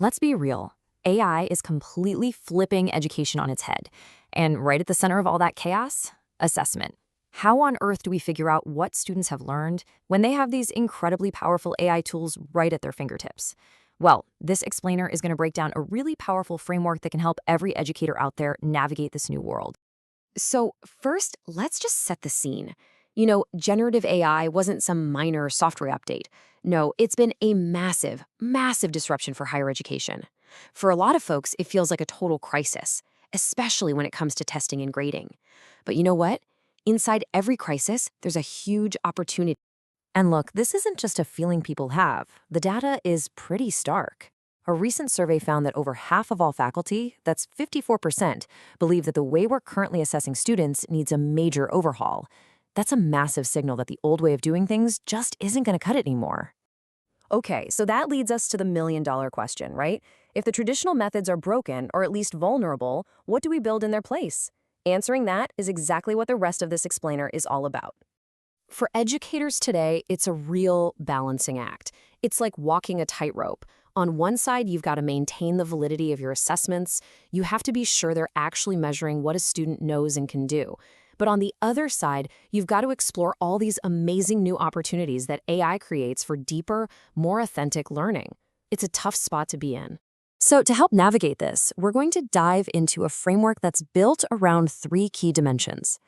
Let's be real. AI is completely flipping education on its head. And right at the center of all that chaos, assessment. How on earth do we figure out what students have learned when they have these incredibly powerful AI tools right at their fingertips? Well, this explainer is going to break down a really powerful framework that can help every educator out there navigate this new world. So, first, let's just set the scene. Generative AI wasn't some minor software update. No, it's been a massive, massive disruption for higher education. For a lot of folks, it feels like a total crisis, especially when it comes to testing and grading. But you know what? Inside every crisis, there's a huge opportunity. And look, this isn't just a feeling people have. The data is pretty stark. A recent survey found that over half of all faculty, that's 54%, believe that the way we're currently assessing students needs a major overhaul. That's a massive signal that the old way of doing things just isn't going to cut it anymore. Okay, so that leads us to the million-dollar question, right? If the traditional methods are broken or at least vulnerable, what do we build in their place? Answering that is exactly what the rest of this explainer is all about. For educators today, it's a real balancing act. It's like walking a tightrope. On one side, you've got to maintain the validity of your assessments. You have to be sure they're actually measuring what a student knows and can do. But on the other side, you've got to explore all these amazing new opportunities that AI creates for deeper, more authentic learning. It's a tough spot to be in. So to help navigate this, we're going to dive into a framework that's built around three key dimensions.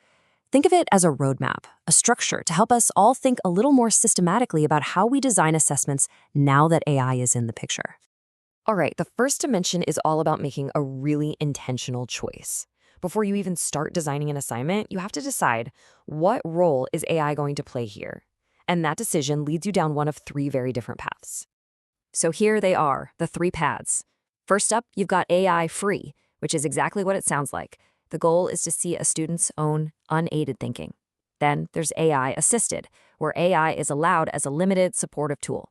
Think of it as a roadmap, a structure to help us all think a little more systematically about how we design assessments now that AI is in the picture. All right, the first dimension is all about making a really intentional choice. Before you even start designing an assignment, you have to decide, what role is AI going to play here? And that decision leads you down one of three very different paths. So here they are, the three paths. First up, you've got AI free, which is exactly what it sounds like. The goal is to see a student's own unaided thinking. Then there's AI assisted, where AI is allowed as a limited supportive tool.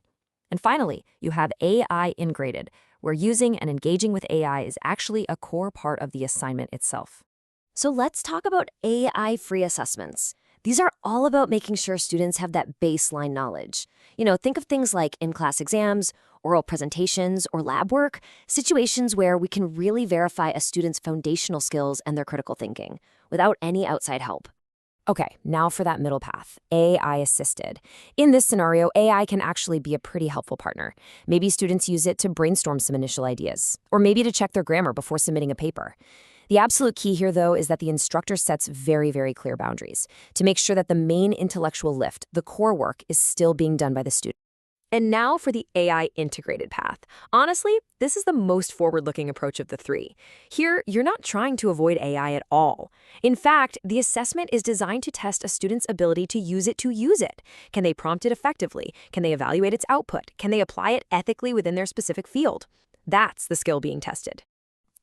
And finally, you have AI integrated, where using and engaging with AI is actually a core part of the assignment itself. So, let's talk about AI-free assessments. These are all about making sure students have that baseline knowledge. Think of things like in-class exams, oral presentations, or lab work, situations where we can really verify a student's foundational skills and their critical thinking without any outside help. Okay, now for that middle path, AI assisted. In this scenario, AI can actually be a pretty helpful partner. Maybe students use it to brainstorm some initial ideas, or maybe to check their grammar before submitting a paper. The absolute key here, though, is that the instructor sets very, very clear boundaries to make sure that the main intellectual lift, the core work, is still being done by the student. And now for the AI integrated path. Honestly, this is the most forward-looking approach of the three. Here, you're not trying to avoid AI at all. In fact, the assessment is designed to test a student's ability to use it. Can they prompt it effectively? Can they evaluate its output? Can they apply it ethically within their specific field? That's the skill being tested.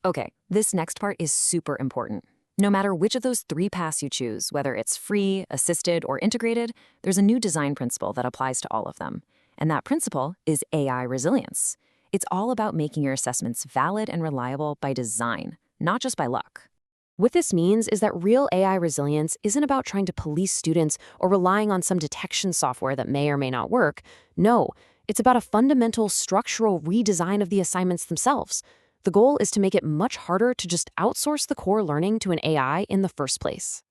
Okay, this next part is super important. No matter which of those three paths you choose, whether it's free, assisted, or integrated, there's a new design principle that applies to all of them. And that principle is AI resilience. It's all about making your assessments valid and reliable by design, not just by luck. What this means is that real AI resilience isn't about trying to police students or relying on some detection software that may or may not work. No, it's about a fundamental structural redesign of the assignments themselves. The goal is to make it much harder to just outsource the core learning to an AI in the first place.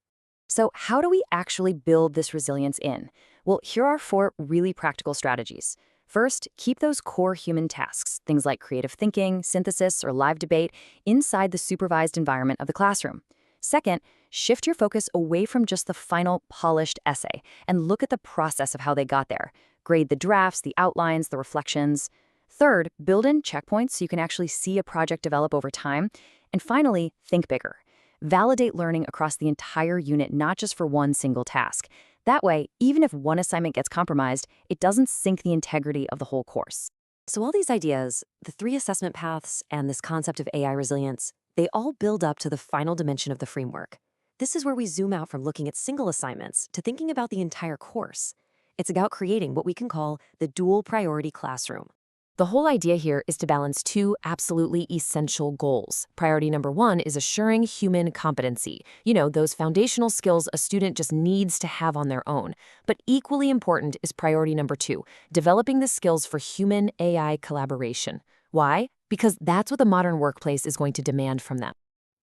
So how do we actually build this resilience in? Well, here are 4 really practical strategies. First, keep those core human tasks, things like creative thinking, synthesis, or live debate, inside the supervised environment of the classroom. Second, shift your focus away from just the final polished essay and look at the process of how they got there. Grade the drafts, the outlines, the reflections. Third, build in checkpoints so you can actually see a project develop over time. And finally, think bigger. Validate learning across the entire unit, not just for one single task. That way, even if one assignment gets compromised, it doesn't sink the integrity of the whole course. So all these ideas, the 3 assessment paths, and this concept of AI resilience, they all build up to the final dimension of the framework. This is where we zoom out from looking at single assignments to thinking about the entire course. It's about creating what we can call the dual priority classroom. The whole idea here is to balance 2 absolutely essential goals. Priority number 1 is assuring human competency. Those foundational skills a student just needs to have on their own. But equally important is priority number 2, developing the skills for human-AI collaboration. Why? because that's what the modern workplace is going to demand from them.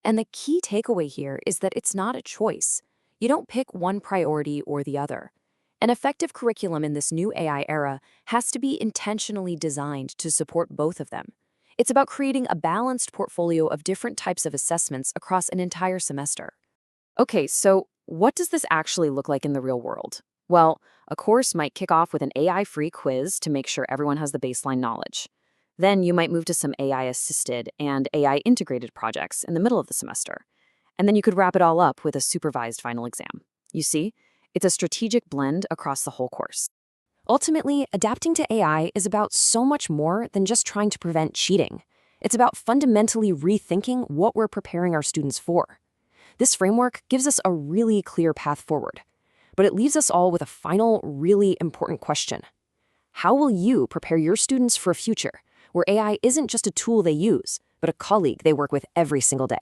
And the key takeaway here is that it's not a choice. You don't pick one priority or the other. An effective curriculum in this new AI era has to be intentionally designed to support both of them. It's about creating a balanced portfolio of different types of assessments across an entire semester. Okay, so what does this actually look like in the real world? Well, a course might kick off with an AI-free quiz to make sure everyone has the baseline knowledge. Then you might move to some AI-assisted and AI-integrated projects in the middle of the semester. And then you could wrap it all up with a supervised final exam. You see, it's a strategic blend across the whole course. Ultimately, adapting to AI is about so much more than just trying to prevent cheating. It's about fundamentally rethinking what we're preparing our students for. This framework gives us a really clear path forward, but it leaves us all with a final, really important question. How will you prepare your students for a future where AI isn't just a tool they use, but a colleague they work with every single day?